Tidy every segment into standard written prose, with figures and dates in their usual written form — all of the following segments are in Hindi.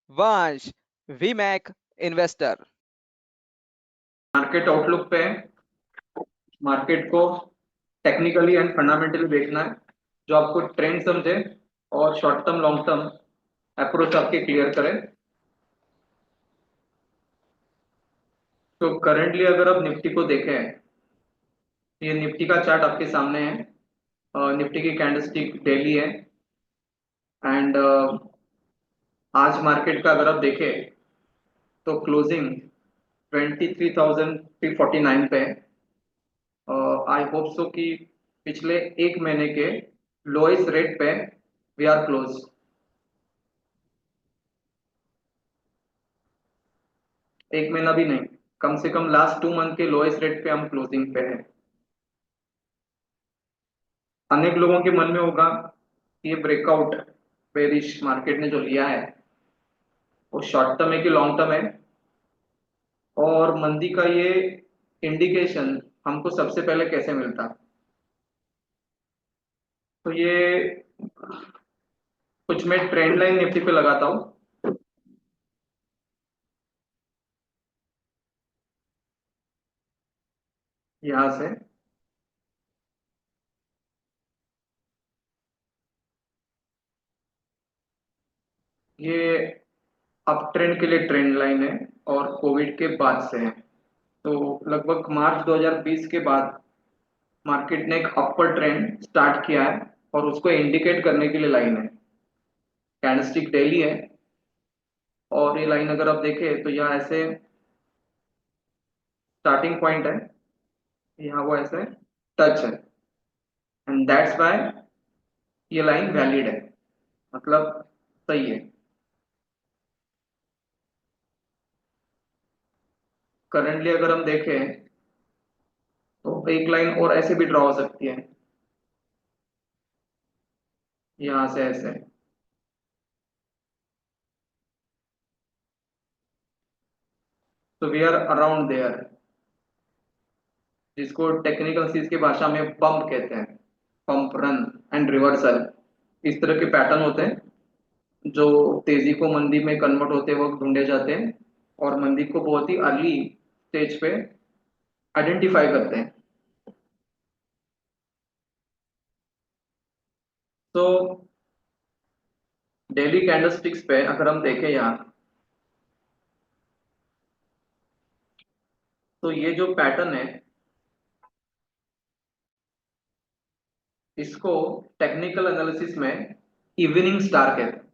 वंश वीमैक इन्वेस्टर। मार्केट आउटलुक पे मार्केट को टेक्निकली एंड फंडामेंटली देखना है, जो आपको ट्रेंड समझे और short term long term approach आपके क्लियर करे। तो करंटली अगर आप निफ्टी को देखें, ये निफ्टी का चार्ट आपके सामने है। निफ्टी की कैंडलस्टिक डेली है एंड आज मार्केट का अगर आप देखें तो क्लोजिंग 23,349 पे है। आई होप सो कि पिछले एक महीने के लोएस्ट रेट पे वी आर क्लोज। एक महीना भी नहीं, कम से कम लास्ट 2 मंथ के लोएस्ट रेट पे हम क्लोजिंग पे है। अनेक लोगों के मन में होगा कि ये ब्रेकआउट बेरिश मार्केट ने जो लिया है वो शॉर्ट टर्म है कि लॉन्ग टर्म है, और मंदी का ये इंडिकेशन हमको सबसे पहले कैसे मिलता। तो ये कुछ मैं ट्रेंड लाइन निफ्टी पे लगाता हूँ। यहां से ये अप ट्रेंड के लिए ट्रेंड लाइन है और कोविड के बाद से है। तो लगभग मार्च 2020 के बाद मार्केट ने एक अपर ट्रेंड स्टार्ट किया है और उसको इंडिकेट करने के लिए लाइन है, कैंडलस्टिक डेली है। और ये लाइन अगर आप देखें तो यहाँ ऐसे स्टार्टिंग पॉइंट है, यहाँ वो ऐसे टच है एंड दैट्स व्हाई ये लाइन वैलिड है, मतलब सही है। करंटली अगर हम देखें तो एक लाइन और ऐसे भी ड्रॉ हो सकती है, यहाँ से ऐसे। तो वी आर अराउंड देयर, जिसको टेक्निकल चीज की भाषा में पंप कहते हैं, पंप रन एंड रिवर्सल। इस तरह के पैटर्न होते हैं जो तेजी को मंदी में कन्वर्ट होते वक्त ढूंढे जाते हैं और मंदी को बहुत ही अर्ली स्टेज पे आइडेंटिफाई करते हैं। तो डेली कैंडलस्टिक्स पे अगर हम देखें यहाँ, तो ये जो पैटर्न है इसको टेक्निकल एनालिसिस में इवनिंग स्टार कहते हैं।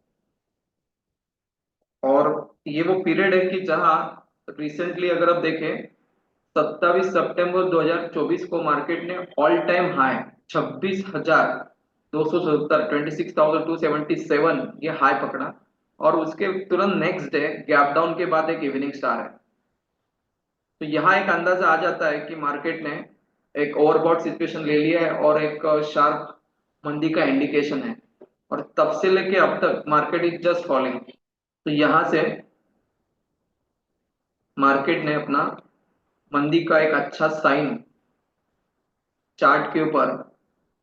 और ये वो पीरियड है कि जहां रिसेंटली अगर आप देखें 27 सितंबर 2024 को मार्केट ने ऑल टाइम हाई 26,277 26,277 ये हाई पकड़ा, और उसके तुरंत नेक्स्ट डे गैप डाउन के बाद एक इवनिंग स्टार है। तो यहाँ एक अंदाजा आ जाता है कि मार्केट ने एक ओवरबॉट सिचुएशन ले लिया है और एक शार्प मंदी का इंडिकेशन है, और तब से लेके अब तक मार्केट इज जस्ट फॉलिंग। तो यहाँ से मार्केट ने अपना मंदी का एक अच्छा साइन चार्ट के ऊपर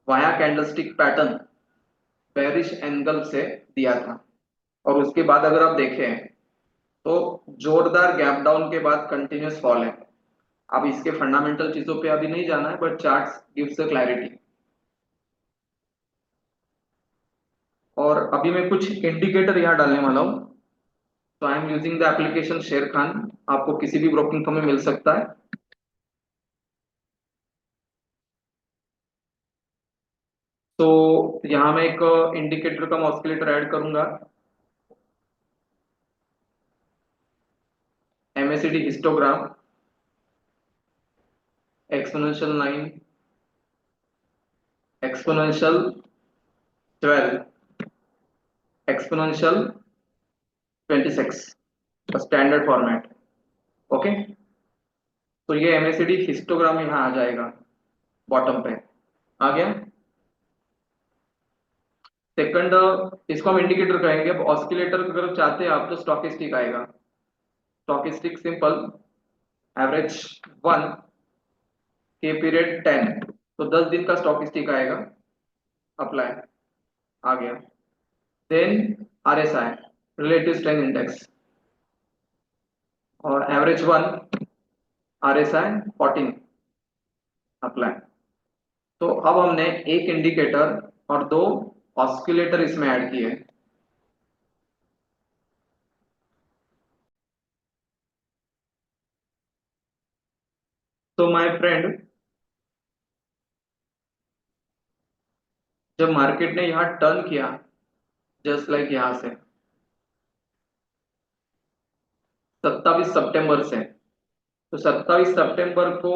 via candlestick pattern bearish angle से दिया था। और उसके बाद अगर आप देखें तो जोरदार गैप डाउन के बाद कंटिन्यूस फॉल है। अब इसके फंडामेंटल चीजों पे अभी नहीं जाना है, but charts gives a clarity. और अभी मैं कुछ इंडिकेटर यहाँ डालने वाला हूँ। तो I am using the application शेर खान, आपको किसी भी ब्रोकिंग फर्म में मिल सकता है। तो यहाँ मैं एक इंडिकेटर का ऑस्किलेटर ऐड करूंगा, MACD histogram, exponential 9, exponential 12, exponential 26, standard format. Okay, तो ये MACD हिस्टोग्राम यहाँ आ जाएगा बॉटम पे, आ गया। सेकंड, इसको हम इंडिकेटर कहेंगे। अब ऑस्किलेटर अगर चाहते हैं आप तो स्टॉकिस्टिक आएगा। स्टॉकिस्टिक सिंपल, एवरेज 1 के पीरियड 10, तो 10 दिन का स्टॉकिस्टिक आएगा, अप्लाई, आ गया। Then RSI, relative strength index, और एवरेज वन RSI 14 अप्लाई। तो अब हमने एक इंडिकेटर और दो ऑस्किलेटर इसमें ऐड किए। तो माय फ्रेंड, जब मार्केट ने यहाँ टर्न किया, जस्ट लाइक यहाँ से 27 सितंबर से, तो 27 सितंबर को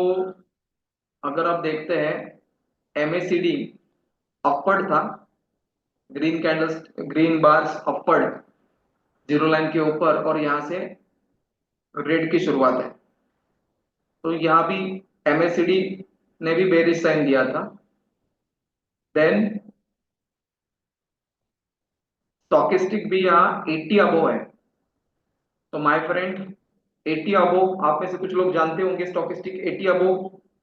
अगर आप देखते हैं MACD अपवर्ड था, green candles, green bars upward, zero line के ऊपर, और यहाँ से रेड की शुरुआत है। तो यहाँ भी MACD ने भी बेरिश साइन दिया था। देन स्टॉकिस्टिक भी यहाँ 80 अबो है। तो माय फ्रेंड, 80 अबो, आप में से कुछ लोग जानते होंगे स्टॉकिस्टिक 80 अबो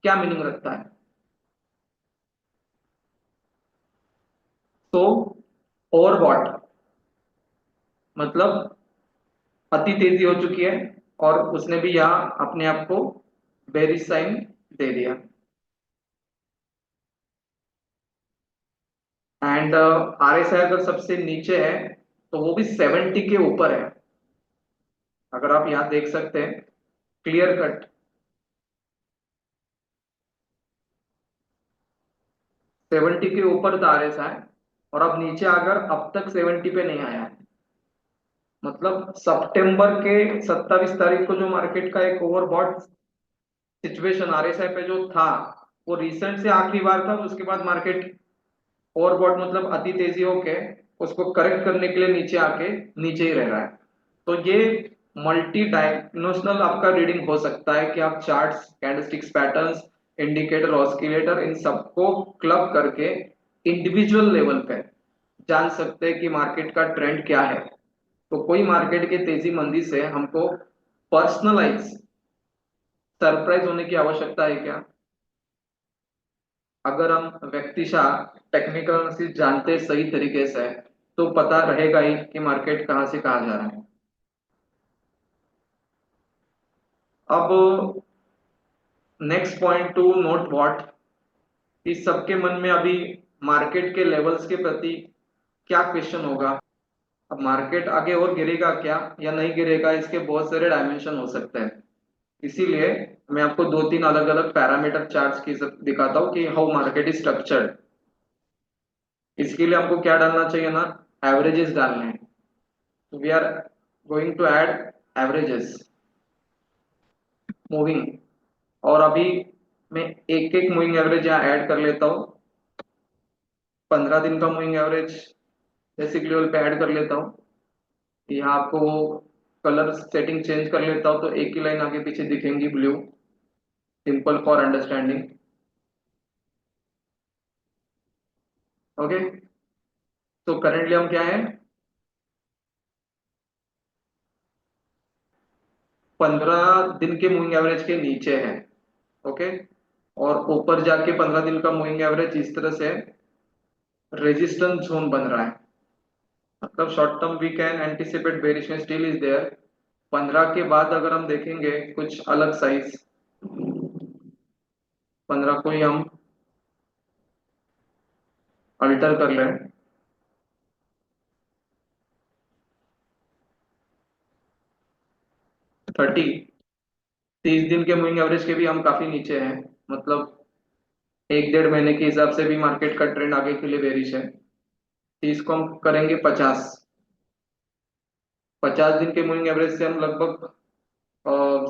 क्या मीनिंग रखता है। तो ओवरबॉट मतलब अति तेजी हो चुकी है, और उसने भी यहाँ अपने आप को बेरिश साइन दे दिया। एंड RSI अगर सबसे नीचे है तो वो भी 70 के ऊपर है। अगर आप यहाँ देख सकते हैं क्लियर कट 70 के ऊपर था RSI, और अब नीचे अगर अब तक 70 पे नहीं आया है। मतलब सितंबर के 27 तारीख को जो मार्केट का एक ओवरबॉट सिचुएशन RSI पे जो था, वो रिसेंट से आखिरी बार था। उसके बाद मार्केट ओवरबॉट मतलब अति तेजी होके उसको करेक्ट करने के लिए नीचे आके नीचे ही रह रहा है। तो ये मल्टी डायमेंशनल आपका रीडिंग हो सकता है कि आप charts, candlesticks patterns, indicator, oscillator, इन सबको क्लब करके इंडिविजुअल लेवल पे जान सकते हैं कि मार्केट का ट्रेंड क्या है। तो कोई मार्केट के तेजी मंदी से हमको पर्सनलाइज सरप्राइज होने की आवश्यकता है क्या? अगर हम व्यक्तिशः टेक्निकल एनालिसिस जानते हैं सही तरीके से, तो पता रहेगा ही कि मार्केट कहां से कहां जा रहा है। अब next point two note what, इस सबके मन में अभी मार्केट के लेवल्स के प्रति क्या क्वेश्चन होगा। अब मार्केट आगे और गिरेगा क्या या नहीं गिरेगा, इसके बहुत सारे डायमेंशन हो सकते हैं। इसीलिए मैं आपको दो तीन अलग अलग पैरामीटर चार्ट्स की दिखाता हूँ कि हाउ मार्केट इज स्ट्रक्चर्ड। इसके लिए हमको क्या डालना चाहिए ना, एवरेजेस डालने हैं। We are going to add averages moving, और अभी मैं एक एक मूविंग एवरेज यहाँ ऐड कर लेता हूँ। 15 दिन का मूविंग एवरेज बेसिक लेवल पे ऐड कर लेता हूँ। यहाँ आपको वो कलर सेटिंग चेंज कर लेता हूँ, तो एक ही लाइन आगे पीछे दिखेंगी blue, simple for understanding. Okay, तो करेंटली हम क्या है, 15 दिन के मूविंग एवरेज के नीचे है। ओके, और ऊपर जाके 15 दिन का मूविंग एवरेज इस तरह से रेजिस्टेंस जोन बन रहा है। मतलब short term we can anticipate bearish still is there. 15 के बाद अगर हम देखेंगे कुछ अलग साइज, 15 को ही हम अल्टर कर लें, 30 दिन के मूविंग एवरेज के भी हम काफी नीचे हैं। मतलब एक डेढ़ महीने के हिसाब से भी मार्केट का ट्रेंड आगे के लिए बेरिश है। 30 को हम करेंगे 50, 50 दिन के मूविंग एवरेज से हम लगभग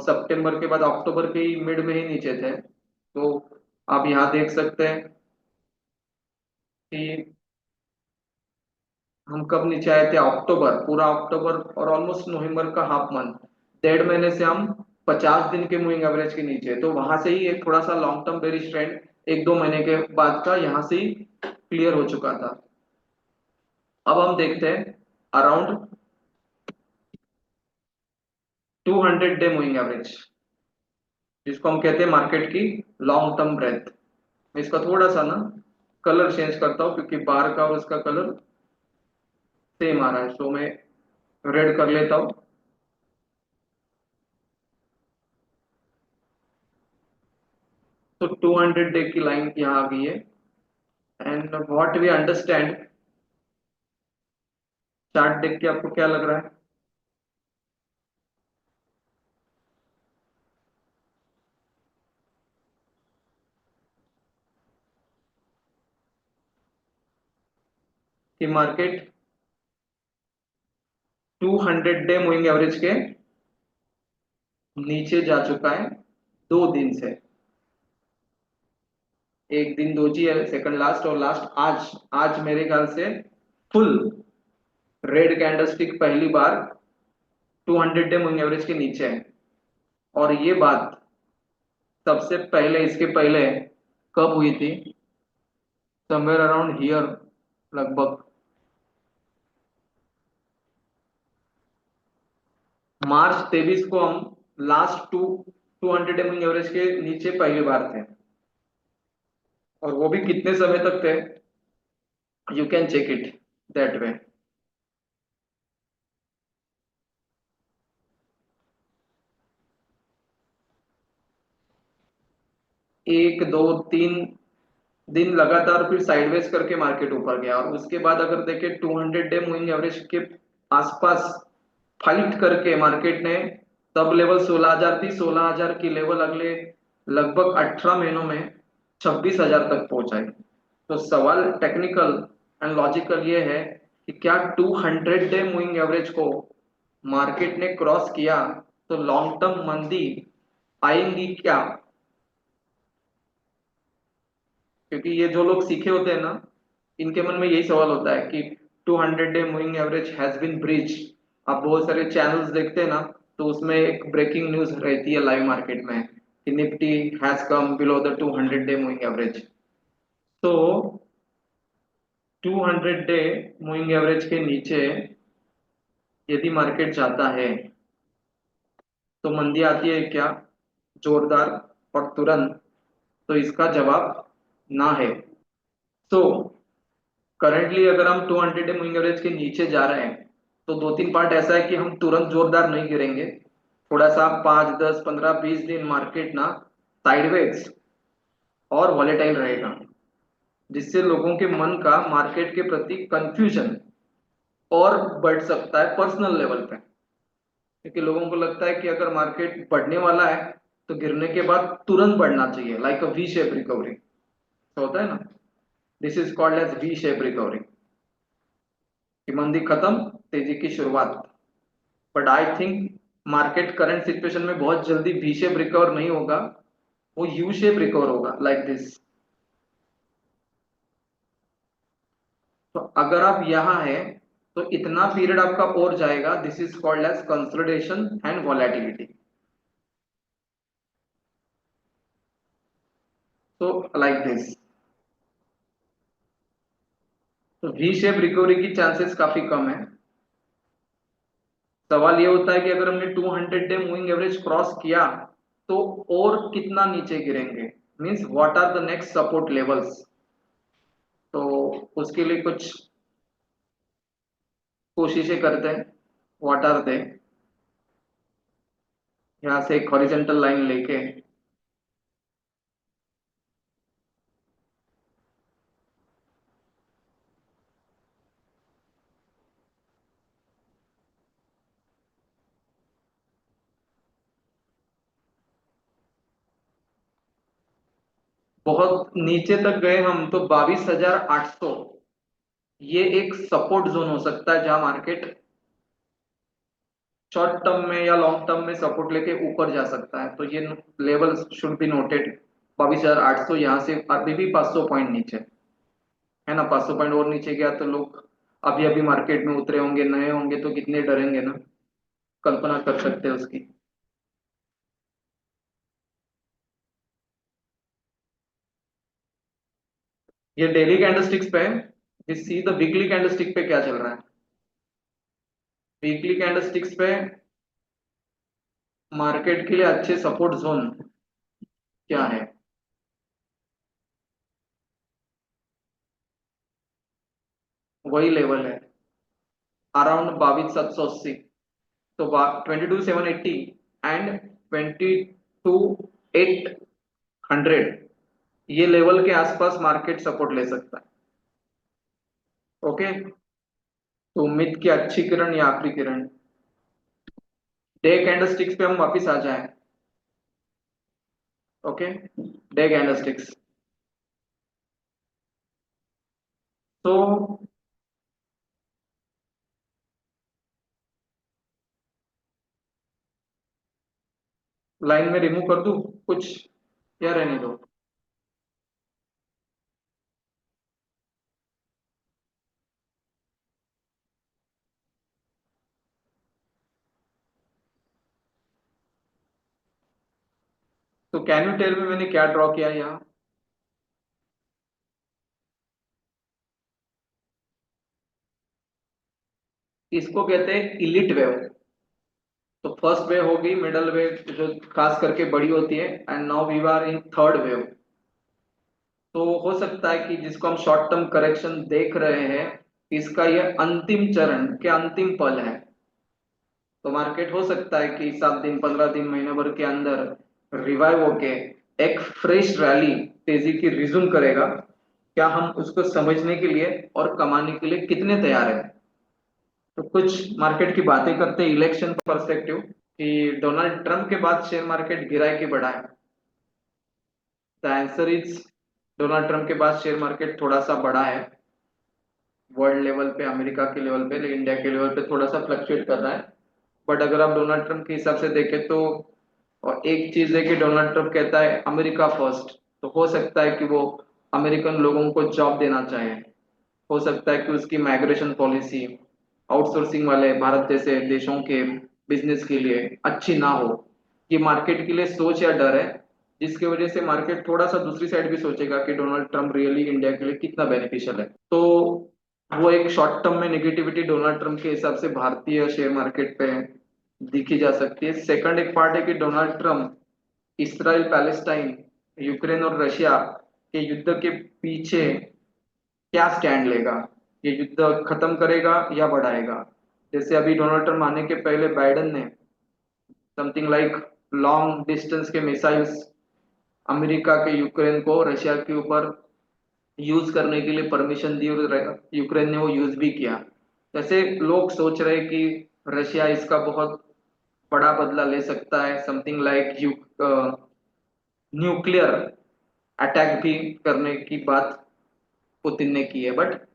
सितंबर के बाद अक्टूबर के ही मिड में ही नीचे थे। तो आप यहाँ देख सकते हैं कि हम कब नीचे आए थे, अक्टूबर, पूरा अक्टूबर और ऑलमोस्ट नवंबर का हाफ मंथ, डेढ़ महीने से हम 50 दिन के मूविंग एवरेज के नीचे। तो वहां से ही एक थोड़ा सा लॉन्ग टर्म बेरिश ट्रेंड एक दो महीने के बाद का यहाँ से ही क्लियर हो चुका था। अब हम देखते हैं अराउंड 200 डे मूविंग एवरेज, जिसको हम कहते हैं मार्केट की लॉन्ग टर्म ब्रेथ। मैं इसका थोड़ा सा ना कलर चेंज करता हूँ, क्योंकि बार का और उसका कलर सेम आ रहा है। सो मैं रेड कर लेता हूँ। तो 200 डे की लाइन यहाँ आ गई है। And what we understand, chart देख के आपको क्या लग रहा है? कि मार्केट 200 डे मूविंग एवरेज के नीचे जा चुका है 2 दिन से। एक दिन दोजी है, सेकंड लास्ट, और लास्ट आज। आज मेरे ख्याल से फुल रेड कैंडलस्टिक पहली बार 200 डे मूविंग एवरेज के नीचे है। और ये बात सबसे पहले, इसके पहले कब हुई थी? समवेयर अराउंड हियर, लगभग मार्च 23 को हम लास्ट 200 डे मूविंग एवरेज के नीचे पहली बार थे। और वो भी कितने समय तक थे? You can check it that way. 1 2 3 दिन लगातार फिर साइडवेज करके मार्केट ऊपर गया, और उसके बाद अगर देखें 200 डे मूविंग एवरेज के आसपास फाइट करके मार्केट ने, तब लेवल 16,000 थी, 16,000 की लेवल अगले लगभग 18 महीनों में 26,000 तक पहुंचाई। तो सवाल टेक्निकल एंड लॉजिकल ये है कि क्या 200 डे मूविंग एवरेज को मार्केट ने क्रॉस किया तो लॉन्ग टर्म मंदी आएंगी क्या? क्योंकि ये जो लोग सीखे होते हैं ना, इनके मन में यही सवाल होता है कि 200 day moving average has been breach. आप बहुत सारे चैनल्स देखते हैं ना, तो उसमें एक ब्रेकिंग न्यूज रहती है लाइव मार्केट में कि Nifty has come below the 200 day moving average. तो 200 डे मूविंग एवरेज के नीचे यदि मार्केट जाता है तो मंदी आती है क्या, जोरदार और तुरंत? तो इसका जवाब ना है। तो करंटली अगर हम 200 डे मूविंग एवरेज के नीचे जा रहे हैं, तो 2 3 पार्ट ऐसा है कि हम तुरंत जोरदार नहीं गिरेंगे। थोड़ा सा 5 10 15 20 दिन मार्केट ना साइडवेज और वॉलेटाइल रहेगा, जिससे लोगों के मन का मार्केट के प्रति कंफ्यूजन और बढ़ सकता है पर्सनल लेवल पे। क्योंकि लोगों को लगता है कि अगर मार्केट बढ़ने वाला है तो गिरने के बाद तुरंत बढ़ना चाहिए, like a V shape recovery. तो होता है ना, this is called as V shape recovery, कि मंदी खत्म, तेजी की शुरुआत। But I think market current situation में बहुत जल्दी वी शेप रिकवर नहीं होगा, वो यू शेप रिकवर होगा, लाइक दिस। तो अगर आप यहाँ है तो इतना पीरियड आपका और जाएगा, this is called as consolidation and volatility. तो लाइक दिस, तो वी शेप रिकवरी की चांसेस काफी कम है। सवाल ये होता है कि अगर हमने 200 डे मूविंग एवरेज क्रॉस किया तो और कितना नीचे गिरेंगे, means what are the next support levels. तो उसके लिए कुछ कोशिशें करते हैं। What are they? यहाँ से एक हॉरिजेंटल लाइन लेके बहुत नीचे तक गए हम तो 22,800, ये एक सपोर्ट जोन हो सकता है जहां मार्केट शॉर्ट टर्म में या लॉन्ग टर्म में सपोर्ट लेके ऊपर जा सकता है। तो ये लेवल शुड बी नोटेड। 22,800, यहाँ से अभी भी 500 पॉइंट नीचे है ना। 500 पॉइंट और नीचे गया तो लोग अभी अभी मार्केट में उतरे होंगे, नए होंगे, तो कितने डरेंगे ना, कल्पना कर सकते हैं उसकी। ये डेली कैंडलस्टिक्स पे है, सी द वीकली कैंडलस्टिक पे क्या चल रहा है। वीकली कैंडलस्टिक्स पे मार्केट के लिए अच्छे सपोर्ट जोन क्या है? वही लेवल है, अराउंड 22,780। तो 22,780 एंड 22,800, ये लेवल के आसपास मार्केट सपोर्ट ले सकता है। ओके, तो उम्मीद की अच्छी किरण या आखिरी किरण। डे कैंडलस्टिक्स पे हम वापस आ जाएं। Okay, day candlesticks. तो लाइन में रिमूव कर दूं कुछ या रहने दो? तो कैन यू टेल में मैंने क्या ड्रॉ किया यहाँ? इसको कहते हैं इलिट वेव। तो फर्स्ट वेव होगी, मिडल वेव जो खास करके बड़ी होती है, and now we are in third wave. तो हो सकता है कि जिसको हम शॉर्ट टर्म करेक्शन देख रहे हैं, इसका ये अंतिम चरण के अंतिम पल है। तो मार्केट हो सकता है कि 7 दिन, 15 दिन, महीने भर के अंदर रिवाइव होके एक फ्रेश रैली तेजी की रिज्यूम करेगा। क्या हम उसको समझने के लिए और कमाने के लिए कितने तैयार हैं? तो कुछ मार्केट की बातें करते हैं इलेक्शन परस्पेक्टिव, कि डोनाल्ड ट्रंप के बाद शेयर मार्केट गिरा है कि बढ़ा है? The answer is, Donald Trump के बाद शेयर मार्केट थोड़ा सा बढ़ा है वर्ल्ड लेवल पे, अमेरिका के लेवल पे, लेकिन इंडिया के लेवल पे थोड़ा सा फ्लक्चुएट कर रहा है। बट अगर आप डोनाल्ड ट्रंप के हिसाब से देखें तो, और एक चीज है कि डोनाल्ड ट्रंप कहता है अमेरिका फर्स्ट, तो हो सकता है कि वो अमेरिकन लोगों को जॉब देना चाहे। हो सकता है कि उसकी माइग्रेशन पॉलिसी आउटसोर्सिंग वाले भारत जैसे देशों के बिजनेस के लिए अच्छी ना हो। ये मार्केट के लिए सोच या डर है, जिसकी वजह से मार्केट थोड़ा सा दूसरी साइड भी सोचेगा कि डोनाल्ड ट्रंप रियली इंडिया के लिए कितना बेनिफिशियल है। तो वो एक शॉर्ट टर्म में नेगेटिविटी डोनाल्ड ट्रंप के हिसाब से भारतीय शेयर मार्केट पे दिखी जा सकती है। सेकंड एक पार्ट है कि Donald Trump Israel Palestine, Ukraine और रशिया के युद्ध के पीछे क्या स्टैंड लेगा? ये युद्ध खत्म करेगा या बढ़ाएगा? जैसे अभी डोनाल्ड ट्रम्प आने के पहले बाइडेन ने समथिंग लाइक लॉन्ग डिस्टेंस के मिसाइल्स अमेरिका के यूक्रेन को रशिया के ऊपर यूज करने के लिए परमिशन दी, और यूक्रेन ने वो यूज भी किया। जैसे लोग सोच रहे हैं कि रशिया इसका बहुत बड़ा बदला ले सकता है, समथिंग लाइक न्यूक्लियर अटैक भी करने की बात पुतिन ने की है। बट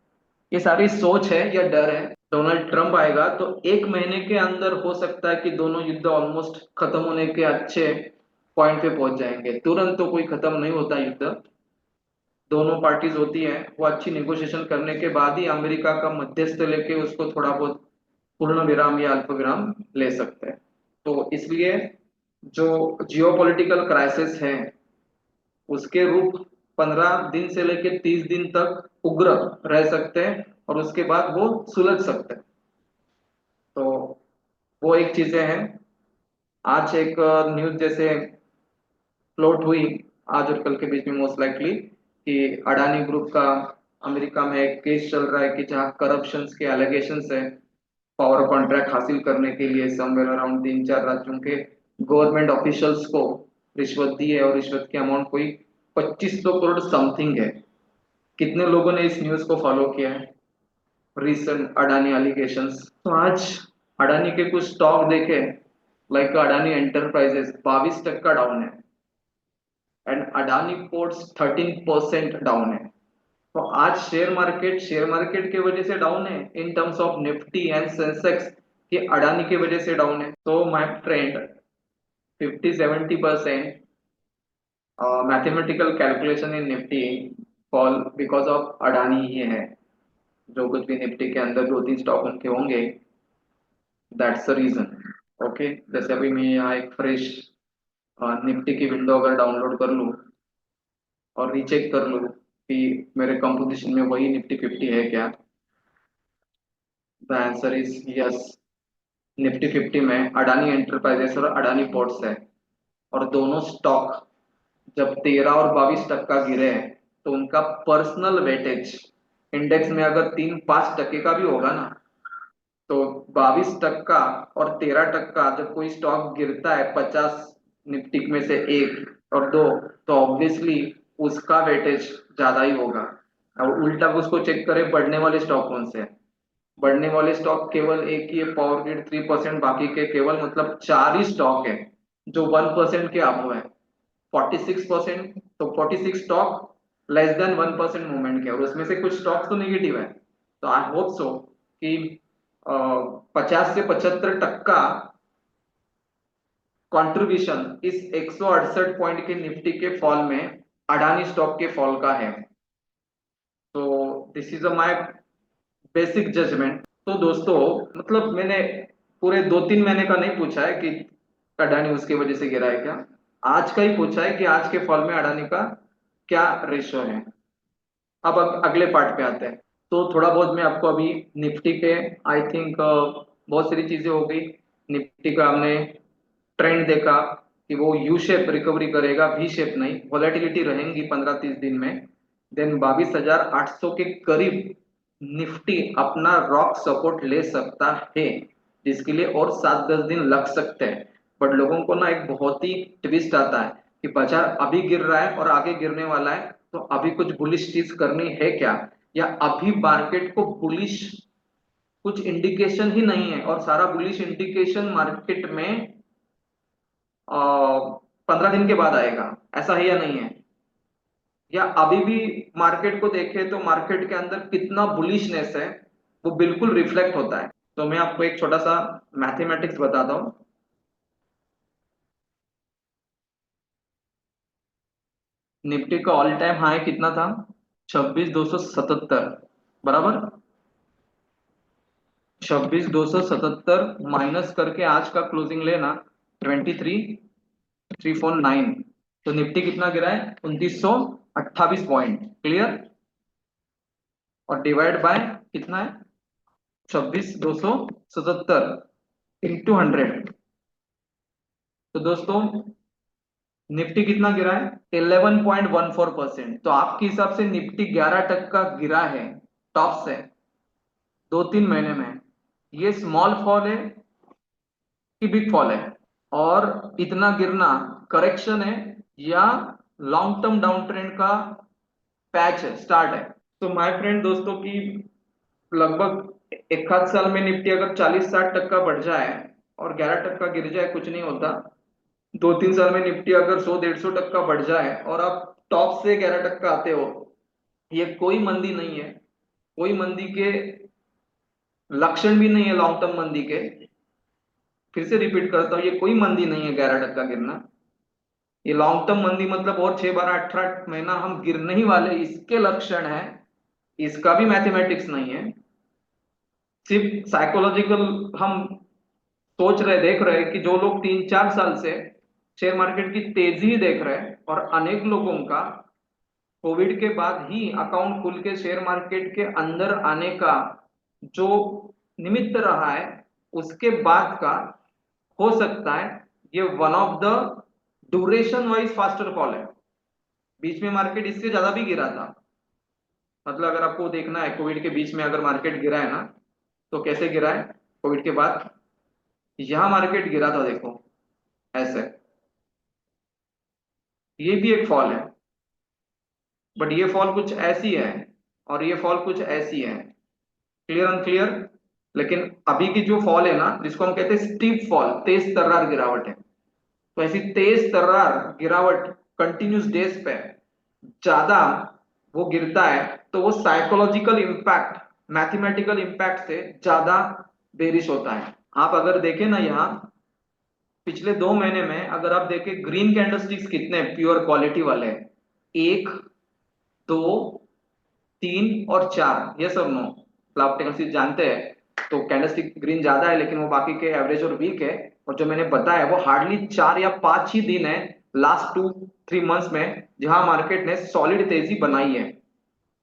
ये सारी सोच है या डर है? डोनाल्ड ट्रंप आएगा तो 1 महीने के अंदर हो सकता है कि दोनों युद्ध ऑलमोस्ट खत्म होने के अच्छे पॉइंट पे पहुंच जाएंगे। तुरंत तो कोई खत्म नहीं होता युद्ध, दोनों पार्टीज होती हैं वो अच्छी नेगोशिएशन करने के बाद ही अमेरिका का मध्यस्थ लेके उसको थोड़ा बहुत पूर्ण विराम या अल्प विराम ले सकते हैं। तो इसलिए जो जियोपॉलिटिकल क्राइसिस है, उसके रूप 15 दिन से लेकर 30 दिन तक उग्र रह सकते हैं, और उसके बाद वो सुलझ सकते हैं। तो वो एक चीजें हैं। आज एक न्यूज जैसे फ्लोट हुई आज और कल के बीच में, मोस्ट लाइकली कि अडानी ग्रुप का अमेरिका में एक केस चल रहा है कि जहां करप्शन के एलिगेशंस है, पावर कॉन्ट्रैक्ट हासिल करने के लिए समवेयर अराउंड 3-4 राज्यों के गवर्नमेंट ऑफिशियल्स को रिश्वत दी है, और रिश्वत की अमाउंट कोई 2500 करोड़ समथिंग है। कितने लोगों ने इस न्यूज को फॉलो किया है, रिसेंट अडानी एलिगेशंस? तो आज अडानी के कुछ स्टॉक देखे, लाइक अडानी एंटरप्राइजेस 22% डाउन है, एंड अडानी पोर्ट्स 13% डाउन है। तो आज शेयर मार्केट की वजह से डाउन है in terms of Nifty and Sensex, कि अडानी की वजह से डाउन है। तो my friend, 50-70% mathematical calculation in Nifty fall because of Adani ही है। जो कुछ भी निफ्टी के अंदर 2-3 स्टॉक उनके होंगे, दैट्स द रीजन। ओके, जैसे अभी मैं यहाँ एक फ्रेश निफ्टी की विंडो अगर डाउनलोड कर लूँ और रीचेक कर लूँ कि मेरे कंपोजिशन में वही निफ्टी 50 है क्या, the answer is yes. Nifty 50 में अडानी एंटरप्राइजेस और अडानी पोर्ट्स है, और दोनों स्टॉक जब 13 और 22% गिरे हैं, तो उनका पर्सनल वेटेज इंडेक्स में अगर 3-5% का भी होगा ना, तो 22% और 13% जब कोई स्टॉक गिरता है 50 निफ्टी में से एक और दो, तो ऑब्वियसली उसका वेटेज ज्यादा ही होगा। अब उल्टा उसको चेक करें बढ़ने वाले स्टॉक कौन से हैं। बढ़ने वाले स्टॉक केवल एक ही है, पावर ग्रिड 3%, बाकी के केवल मतलब चार ही स्टॉक है जो 1% के अबव है। 46%, तो 46 स्टॉक लेस देन 1% मूवमेंट के, और उसमें से कुछ स्टॉक तो निगेटिव है। तो आई होप सो कि 50 से 75% कंट्रीब्यूशन इस 168 पॉइंट के निफ्टी के फॉल में अडानी स्टॉक के फॉल का है। तो this is my basic judgement. तो दोस्तों, मतलब मैंने पूरे 2-3 महीने का नहीं पूछा है कि अडानी उसकी वजह से गिरा है क्या, आज का ही पूछा है कि आज के फॉल में अडानी का क्या रेशो है। अब अगले पार्ट पे आते हैं। तो थोड़ा बहुत मैं आपको अभी निफ्टी के, आई थिंक बहुत सारी चीजें हो गई। निफ्टी का हमने ट्रेंड देखा कि वो यू शेप रिकवरी करेगा, वी शेप नहीं, वॉलेटिलिटी रहेंगी 15-30 दिन में। देन 22,800 के करीब निफ्टी अपना रॉक सपोर्ट ले सकता है, जिसके लिए और 7-10 दिन लग सकते हैं। बट लोगों को ना एक बहुत ही ट्विस्ट आता है कि बाजार अभी गिर रहा है और आगे गिरने वाला है, तो अभी कुछ बुलिश चीज करनी है क्या, या अभी मार्केट को बुलिश कुछ इंडिकेशन ही नहीं है और सारा बुलिश इंडिकेशन मार्केट में 15 दिन के बाद आएगा, ऐसा है या नहीं है। या अभी भी मार्केट को देखें तो मार्केट के अंदर कितना बुलिशनेस है वो बिल्कुल रिफ्लेक्ट होता है। तो मैं आपको एक छोटा सा मैथमेटिक्स बताता हूँ। निफ्टी का ऑल टाइम हाई कितना था? 26,277, बराबर। 26,277 माइनस करके आज का क्लोजिंग लेना 23,349, तो निफ्टी कितना गिरा है? 2,928 पॉइंट, क्लियर। और डिवाइड बाय कितना है? 26,277 इंटू 100। तो दोस्तों, निफ्टी कितना गिरा है? 11.14%। तो आपके हिसाब से निफ्टी 11% गिरा है टॉप से 2-3 महीने में, ये स्मॉल फॉल है कि बिग फॉल है? और इतना गिरना करेक्शन है या लॉन्ग टर्म डाउन ट्रेंड का पैच है, स्टार्ट है? तो माय फ्रेंड दोस्तों की लगभग एक आध साल में निफ्टी अगर 40-60% बढ़ जाए और 11% गिर जाए कुछ नहीं होता। 2-3 साल में निफ्टी अगर 100-150% बढ़ जाए और आप टॉप से 11% आते हो, ये कोई मंदी नहीं है, कोई मंदी के लक्षण भी नहीं है लॉन्ग टर्म मंदी के। फिर से रिपीट करता हूँ, ये कोई मंदी नहीं है 11% गिरना। ये लॉन्ग टर्म मंदी मतलब और 6, 12, 18 महीना हम गिरने ही वाले, इसके लक्षण है। इसका भी मैथमेटिक्स नहीं है, सिर्फ साइकोलॉजिकल। हम सोच रहे देख रहे कि जो लोग 3-4 साल से शेयर मार्केट की तेजी ही देख रहे हैं, और अनेक लोगों का कोविड के बाद ही अकाउंट खुल के शेयर मार्केट के अंदर आने का जो निमित्त रहा है, उसके बाद का हो सकता है ये one of the duration wise faster fall है। बीच में मार्केट इससे ज्यादा भी गिरा था। मतलब अगर आपको देखना है कोविड के बीच में अगर मार्केट गिरा है ना, तो कैसे गिरा है कोविड के बाद? यहां मार्केट गिरा था, देखो, ऐसे। ये भी एक फॉल है, बट ये फॉल कुछ ऐसी है और ये फॉल कुछ ऐसी है, क्लियर अनक्लियर। लेकिन अभी की जो फॉल है ना, जिसको हम कहते हैं स्टीप फॉल, तेज तर्रार गिरावट है। तो ऐसी तेज तर्रार गिरावट कंटिन्यूस डेज पे ज्यादा वो गिरता है, तो वो साइकोलॉजिकल इंपैक्ट मैथमेटिकल इंपैक्ट से ज्यादा बेरिश होता है। आप अगर देखें ना, यहाँ पिछले 2 महीने में अगर आप देखें ग्रीन कैंडलस्टिक्स कितने प्योर क्वालिटी वाले हैं, 1, 2, 3 और 4, ये सब नो। मतलब आप कैंडलस्टिक जानते हैं तो कैंडलस्टिक ग्रीन ज्यादा है, लेकिन वो बाकी के एवरेज और वीक है। और जो मैंने बताया वो हार्डली 4 या 5 ही दिन है लास्ट 2-3 मंथ्स में जहां मार्केट ने सॉलिड तेजी बनाई है।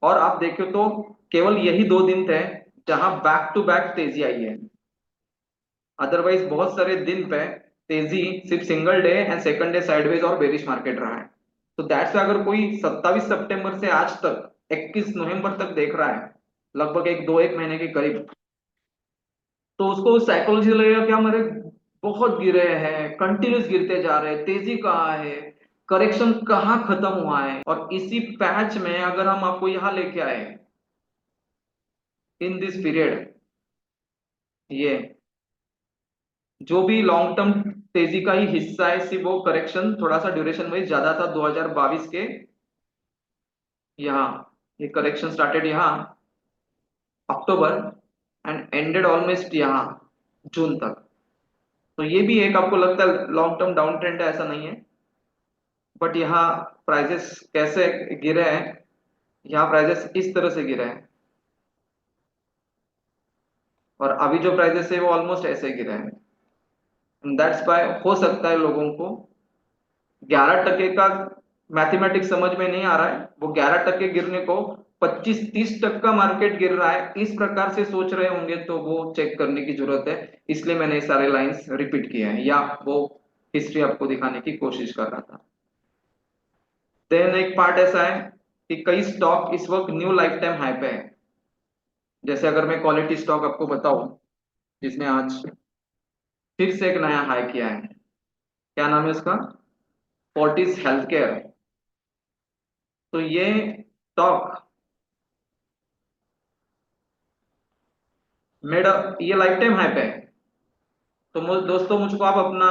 और आप देखो तो केवल यही 2 दिन थे जहां बैक टू बैक तेजी आई है। अदरवाइज बहुत सारे दिन पे तेजी सिर्फ single day and second day sideways और बेरिश मार्केट रहा है। तो दैट्स अगर कोई 27 सितंबर से आज तक 21 नवंबर तक देख रहा है, लगभग 1 महीने के करीब, तो उसको साइकोलॉजी लगेगा कि हमारे बहुत गिरे हैं, कंटिन्यूस गिरते जा रहे हैं, तेजी कहाँ है, करेक्शन कहाँ खत्म हुआ है। और इसी पैच में अगर हम आपको यहाँ लेके आए इन दिस पीरियड, ये जो भी लॉन्ग टर्म तेजी का ही हिस्सा है, सिर्फ वो करेक्शन थोड़ा सा ड्यूरेशन वाइज ज्यादा था 2022 के यहाँ। ये करेक्शन स्टार्टेड यहाँ अक्टूबर एंड एंडेड ऑलमोस्ट यहाँ जून तक। तो ये भी एक आपको लगता है लॉन्ग टर्म डाउन ट्रेंड है, ऐसा नहीं है। बट यहाँ प्राइजेस कैसे गिरे हैं, यहाँ प्राइजेस इस तरह से गिरे हैं, और अभी जो प्राइजेस है वो ऑलमोस्ट ऐसे गिरे हैं। दैट्स बाय हो सकता है लोगों को 11% का मैथमेटिक्स समझ में नहीं आ रहा है, वो 11% गिरने को 25-30% मार्केट गिर रहा है इस प्रकार से सोच रहे होंगे, तो वो चेक करने की जरूरत है। इसलिए मैंने ये सारे लाइंस रिपीट किए हैं, या वो हिस्ट्री आपको दिखाने की कोशिश कर रहा था। देन एक पार्ट ऐसा है कि कई स्टॉक इस वक्त न्यू लाइफ टाइम हाई पे है। जैसे अगर मैं क्वालिटी स्टॉक आपको बताऊं, जिसने आज फिर से एक नया हाई किया है, क्या नाम है उसका, फोर्टिस हेल्थ केयर। तो ये स्टॉक मेरा ये लाइफ टाइम हाई पे है। तो दोस्तों मुझको आप अपना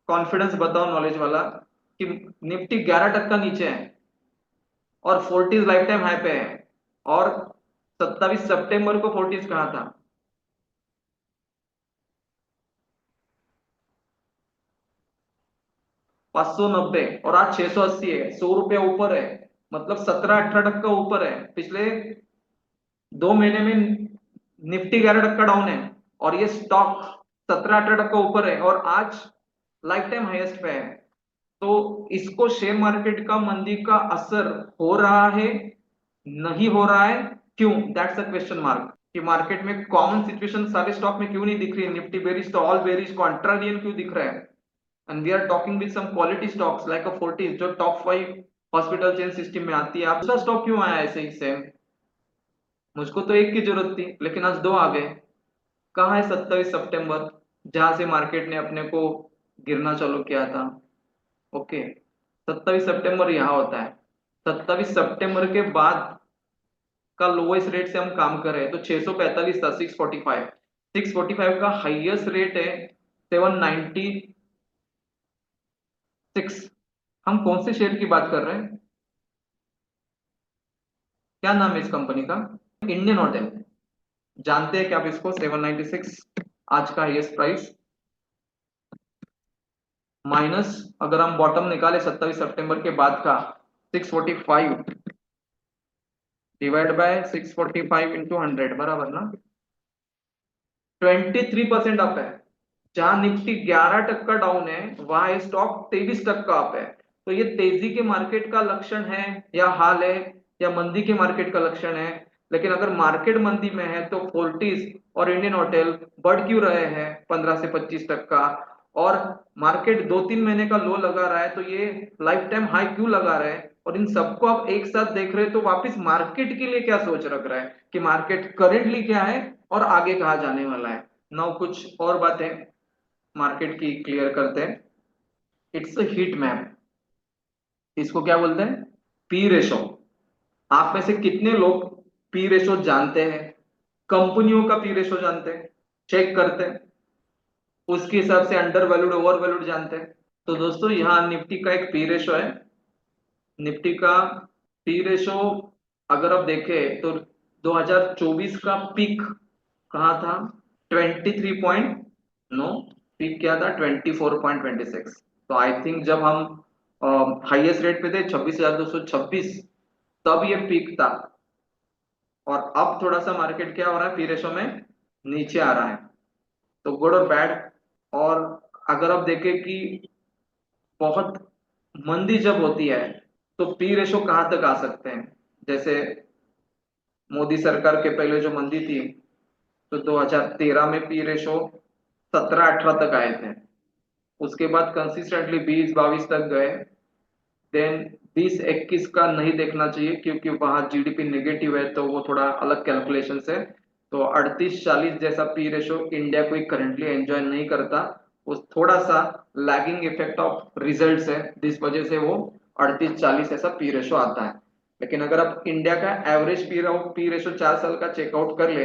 कॉन्फिडेंस बताओ नॉलेज वाला, कि निफ्टी 11% नीचे है और फोर्टीज लाइफ टाइम हाई पे है, और 27 सितंबर को फोर्टीज कहा था, 590, और आज 680 है, 100 रुपया ऊपर है। मतलब 17-18% ऊपर है। पिछले 2 महीने में निफ्टी 11% डाउन है, और ये स्टॉक 17-18% ऊपर है, और आज लाइफ टाइम हाईएस्ट पे है। तो इसको शेयर मार्केट का मंदी का असर हो रहा है, नहीं हो रहा है, क्यों, दैट्स अ क्वेश्चन मार्क। कि मार्केट में कॉमन सिचुएशन सारे स्टॉक में क्यों नहीं दिख रही है, निफ्टी बेरिश तो ऑल बेरिश, कॉन्ट्रारियन क्यों दिख रहा है। And we are talking with some quality stocks like a Fortis, जो टॉप 5 हॉस्पिटल चेन सिस्टम में आती है। आप दूसरा स्टॉक क्यों आया ऐसे ही सेम, मुझको तो एक की जरूरत थी लेकिन आज दो आ गए। कहाँ है 27 सितंबर, जहां से मार्केट ने अपने को गिरना चालू किया था। ओके, 27 सितंबर यहाँ होता है। 27 सितंबर के बाद का लोएस्ट रेट से हम काम कर रहे हैं, तो 645 था, 645, 645 का हाईएस्ट रेट है 796। हम कौन से शेयर की बात कर रहे हैं, क्या नाम है इस कंपनी का, इंडियन होटल। जानते हैं क्या आप इसको, 796 आज का हाईएस्ट प्राइस, माइनस अगर हम बॉटम निकाले 27 सितंबर के बाद का 645 डिवाइड बाय 645 इंटू 100 बराबर ना, 23% अप है। जहां निफ्टी 11% डाउन है, वहां स्टॉक 23% अप है। तो ये तेजी के मार्केट का लक्षण है या हाल है, या मंदी के मार्केट का लक्षण है। लेकिन अगर मार्केट मंदी में है तो फोर्टिस और इंडियन होटल बढ़ क्यों रहे हैं 15 से 25%, और मार्केट 2-3 महीने का लो लगा रहा है, तो ये लाइफ टाइम हाई क्यों लगा रहा है। और इन सबको आप एक साथ देख रहे हैं, तो वापस मार्केट के लिए क्या सोच रख रहा है, कि मार्केट करेंटली क्या है और आगे कहा जाने वाला है। नाउ कुछ और बातें मार्केट की क्लियर करते हैं। इट्स अ हीट मैप, इसको क्या बोलते हैं, पी रेशो। आप में से कितने लोग पी रेशो जानते हैं, कंपनियों का पी रेशो जानते हैं, चेक करते हैं, उसके हिसाब से अंडर वैल्यूड ओवर वैल्यूड जानते हैं। तो दोस्तों यहाँ निफ्टी का एक पी रेशो है। निफ्टी का पी रेशो अगर आप देखें तो 2024 का पीक कहाँ था, 23.9, पीक क्या था 24.26। तो आई थिंक जब हम हाईएस्ट रेट पे थे 26,226, तब ये पीक था। और अब थोड़ा सा मार्केट क्या हो रहा है, पी रेशो में नीचे आ रहा है। तो गुड और बैड। और अगर आप देखें कि बहुत मंदी जब होती है, तो पी रेशो कहाँ तक आ सकते हैं। जैसे मोदी सरकार के पहले जो मंदी थी, तो 2013 में पी रेशो 17-18 तक आए थे। उसके बाद कंसिस्टेंटली 20-22 तक गए। देन 20-21 का नहीं देखना चाहिए, क्योंकि वहां जीडीपी नेगेटिव है, तो वो थोड़ा अलग कैलकुलेशन है। तो 38-40 जैसा पी रेशो इंडिया कोई करंटली एंजॉय नहीं करता। वो थोड़ा सा लैगिंग इफेक्ट ऑफ रिजल्ट्स है, जिस वजह से वो 38-40 ऐसा पी रेशो आता है। लेकिन अगर आप इंडिया का एवरेज पी रेशो 4 साल का चेकआउट कर ले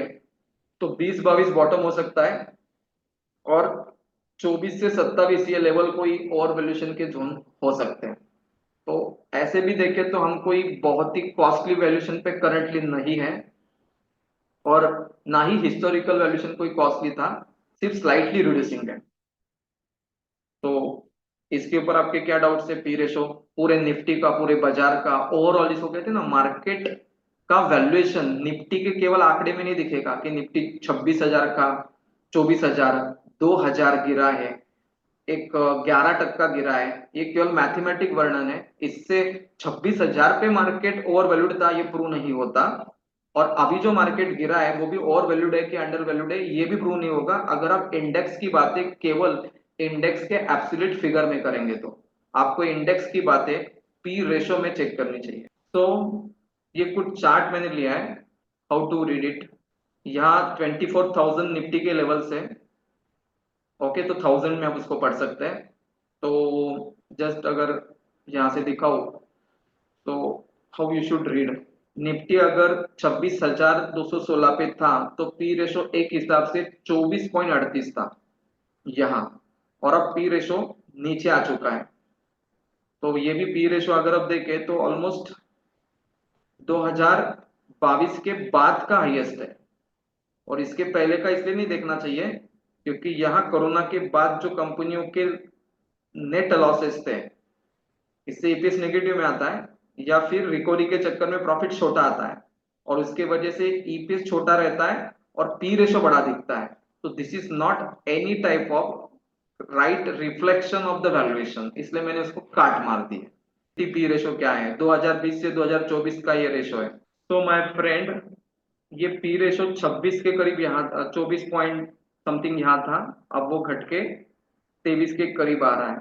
तो 20-22 बॉटम हो सकता है, और 24 से 27 ये लेवल कोई और वैल्यूएशन के जोन हो सकते हैं। तो ऐसे भी देखें तो हम कोई बहुत ही कॉस्टली वैल्यूएशन पे करंटली नहीं है, और ना ही हिस्टोरिकल वैल्यूएशन कोई कॉस्टली था, सिर्फ स्लाइटली रिड्यूसिंग है। तो इसके ऊपर आपके क्या डाउट्स है? पी रेशो पूरे निफ्टी का, पूरे बाजार का ओवरऑल, जिसको कहते हैं ना मार्केट का वैल्यूएशन, निफ्टी के केवल आंकड़े में नहीं दिखेगा कि निफ्टी 26,000 का, 24,000, 2,000 गिरा है, एक 11% गिरा है। ये केवल मैथमेटिक वर्णन है, इससे 26,000 पे मार्केट ओवर वैल्यूड था ये प्रूव नहीं होता। और अभी जो मार्केट गिरा है वो भी ओवर वैल्यूड है कि अंडर वैल्यूड है ये भी प्रूव नहीं होगा, अगर आप इंडेक्स की बातें केवल इंडेक्स के एब्सोल्यूट फिगर में करेंगे तो। आपको इंडेक्स की बातें पी रेशो में चेक करनी चाहिए। तो ये कुछ चार्ट मैंने लिया है, हाउ टू रीड इट। यहाँ 24,000 निफ्टी के लेवल से, ओके, तो 1000 में आप उसको पढ़ सकते हैं। तो जस्ट अगर यहाँ से दिखाओ तो how you should read. Nifty अगर 26,216 पे था तो पी रेशो एक हिसाब से 24.38 था यहाँ, और अब पी रेशो नीचे आ चुका है। तो ये भी पी रेशो अगर आप देखें तो ऑलमोस्ट 2022 के बाद का हाईएस्ट है। और इसके पहले का इसलिए नहीं देखना चाहिए क्योंकि यहाँ कोरोना के बाद जो कंपनियों के नेट लॉसेस थे, इससे ईपीएस नेगेटिव में आता है, या फिर रिकवरी के चक्कर में प्रॉफिट छोटा आता है, और उसके वजह से ईपीएस छोटा रहता है और पी रेशो बड़ा दिखता है। तो this is not any type of right reflection of the valuation, इसलिए मैंने उसको काट मार दी है। पी रेशो क्या है? 2020 से 2024 का ये रेशो है। तो माय फ्रेंड, ये पी रेशो 26 के करीब यहाँ था, 24 पॉइंट समथिंग यहाँ था, अब वो घट के 23 के करीब आ रहा है।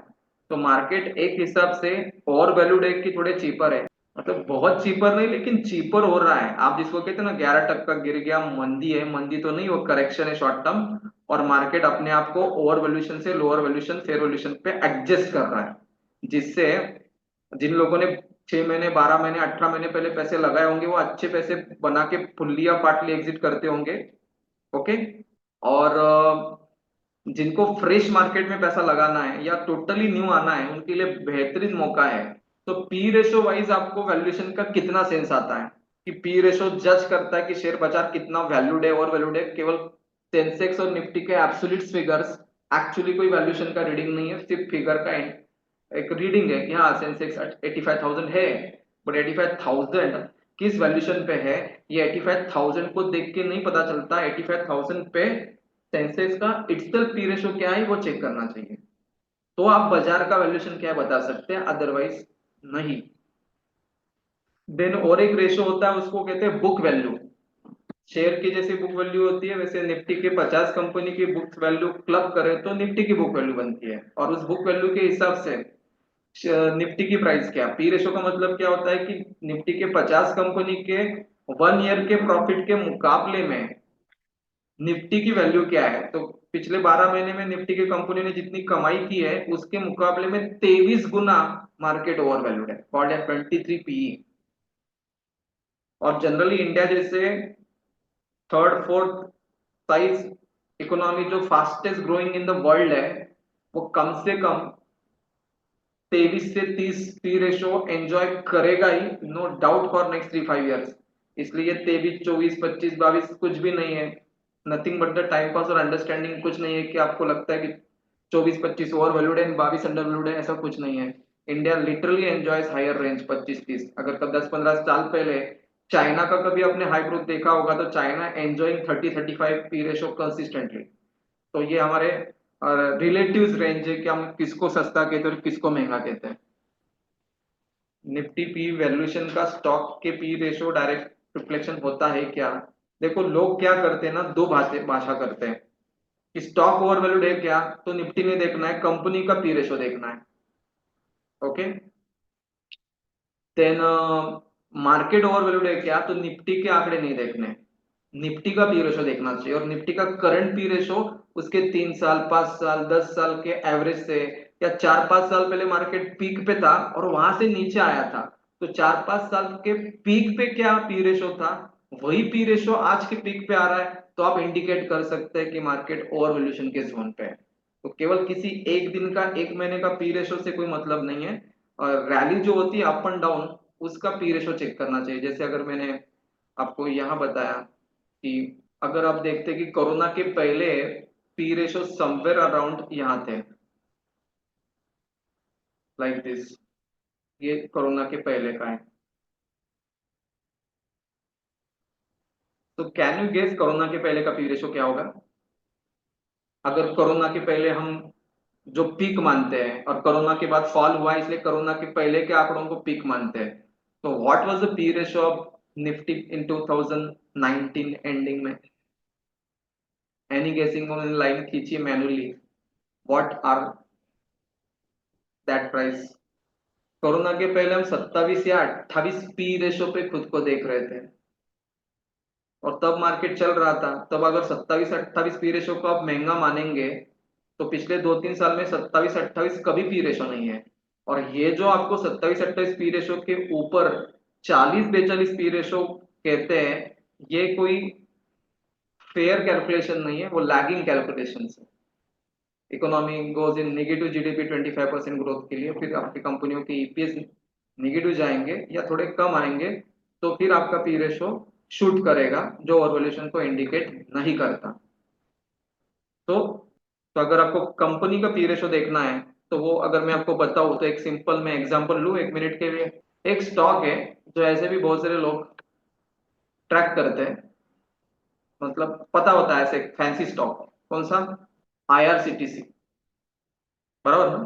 तो मार्केट एक हिसाब से और वैल्यूड है कि थोड़े चीपर है, मतलब बहुत चीपर नहीं लेकिन चीपर हो रहा है। आप जिसको कहते हैं ना 11% गिर गया, मंदी है, मंदी तो नहीं, वो करेक्शन है शॉर्ट टर्म, और मार्केट अपने आप को ओवर वैल्यूएशन से लोअर वैल्यूएशन, फेयर वैल्यूएशन पे एडजस्ट कर रहा है, जिससे जिन लोगों ने 6 महीने, 12 महीने, 18 महीने पहले पैसे लगाए होंगे वो अच्छे पैसे बना के फुल्ली या पार्टली एग्जिट करते होंगे। ओके। और जिनको फ्रेश मार्केट में पैसा लगाना है या टोटली न्यू आना है उनके लिए बेहतरीन मौका है। तो पी रेशो वाइज आपको वैल्यूएशन का कितना सेंस आता है कि पी रेशो जज करता है कि शेयर बाजार कितना वैल्यूड है और वैल्यूड है? केवल सेंसेक्स और निफ्टी के एब्सोल्यूट फिगर्स, एक्चुअली कोई वैल्यूएशन का रीडिंग नहीं है, सिर्फ फिगर का एक रीडिंग है कि हाँ सेंसेक्स 85,000 है, बट 85,000 किस वैल्यूएशन पे है ये 85,000 को देख के नहीं पता चलता। 85,000 पे सेंसेक्स का इट्सल्फ पी रेशो क्या है वो चेक करना चाहिए, तो आप बाजार का वैल्यूएशन क्या है बता सकते हैं, अदरवाइज नहीं। देन और एक रेशो होता है, उसको कहते हैं बुक वैल्यू। शेयर की जैसे बुक वैल्यू होती है वैसे निफ्टी के 50 कंपनी की बुक वैल्यू क्लब करें तो निफ्टी की बुक वैल्यू बनती है, और उस बुक वैल्यू के हिसाब से निफ्टी की प्राइस क्या। पी रेशो का मतलब क्या होता है कि निफ्टी के 50 कंपनी के 1 ईयर के प्रॉफिट के मुकाबले में निफ्टी की वैल्यू क्या है। तो पिछले 12 महीने में निफ्टी की कंपनी ने जितनी कमाई की है उसके मुकाबले में 23 गुना मार्केट ओवर वैल्यूड है, कॉल्ड एट 23 पीई। और जनरली इंडिया जैसे थर्ड फोर्थ साइज इकोनॉमी जो fastest growing in the world है, वो कम से कम 23 से 30 पी रेशो एंजॉय करेगा ही, no doubt, for next 3-5 years. इसलिए 23, 24, 25, 22 कुछ भी नहीं है, nothing but the time pass और अंडरस्टैंडिंग। कुछ नहीं है कि आपको लगता है कि 24-25 ओवर वैल्यूड है, 22 अंडर वैल्यूड है, ऐसा कुछ नहीं है। India literally enjoys higher range 25-30। अगर कब 10-15 साल पहले चाइना का कभी आपने हाई ग्रोथ देखा होगा तो China enjoying 30-35 P ratio consistently. तो ये हमारे रिलेटिव रेंज है कि हम किसको सस्ता कहते हैं और किसको महंगा कहते हैं। निफ्टी पी वैल्यूएशन का स्टॉक के पी रेशो डायरेक्ट रिफ्लेक्शन होता है क्या? देखो लोग क्या करते हैं ना, दो भाषा भाषा करते हैं कि स्टॉक ओवर वैल्यूड है क्या, तो निफ्टी नहीं देखना है, कंपनी का पी रेशो देखना है। Okay. Then market over valued है क्या, तो निफ्टी के आंकड़े नहीं देखने। निफ्टी का पी रेशो देखना चाहिए, और निफ्टी का करंट पी रेशो उसके 3 साल, 5 साल, 10 साल के एवरेज से, या 4-5 साल पहले मार्केट पीक पे था और वहां से नीचे आया था, तो 4-5 साल के पीक पे क्या पी रेशो था, वही पी रेशो आज के पीक पे आ रहा है, तो आप इंडिकेट कर सकते हैं कि मार्केट ओवर वैल्यूएशन के जोन पे है। तो केवल किसी एक दिन का, एक महीने का पी रेशो से कोई मतलब नहीं है। और रैली जो होती है अप एंड डाउन, उसका पी रेशो चेक करना चाहिए। जैसे अगर मैंने आपको यहाँ बताया कि अगर आप देखते कि कोरोना के पहले पी रेशो समवेयर अराउंड यहाँ थे, लाइक दिस, ये कोरोना के पहले का है। तो कैन यू गेस कोरोना के पहले का पी रेशो क्या होगा? अगर कोरोना के पहले हम जो पीक मानते हैं और कोरोना के बाद फॉल हुआ है, इसलिए कोरोना के पहले के आंकड़ों को पीक मानते हैं, तो what was the P ratio of Nifty in 2019 ending में? Any guessing? ऑन लाइन खींचिए manually, what are that price? Corona के पहले हम 27 या 28 पी रेशो पे खुद को देख रहे थे, और तब मार्केट चल रहा था। तब अगर 27-28 पी रेशो को आप महंगा मानेंगे, तो पिछले 2-3 साल में 27-28 कभी पी रेशो नहीं है। और ये जो आपको 27-28 पी रेशो के ऊपर 40-42 पी रेशो कहते हैं, ये कोई फेयर कैलकुलेशन नहीं है, वो लैगिंग कैलकुलेशन है। Economy goes in negative, GDP 25% growth के लिए, फिर आपकी कंपनियों के ईपीएस नेगेटिव जाएंगे या थोड़े कम आएंगे, तो फिर आपका पी रेशो शूट करेगा, जो ओवरवैल्यूएशन को इंडिकेट नहीं करता। तो तो अगर आपको कंपनी का पी रेशो देखना है, तो वो अगर मैं आपको बताऊं, तो एक सिंपल मैं एग्जांपल लूं 1 मिनट के लिए। एक स्टॉक है जो ऐसे भी बहुत सारे लोग ट्रैक करते हैं, मतलब पता होता है ऐसे फैंसी स्टॉक। कौन सा? आईआरसीटीसी, बराबर ना?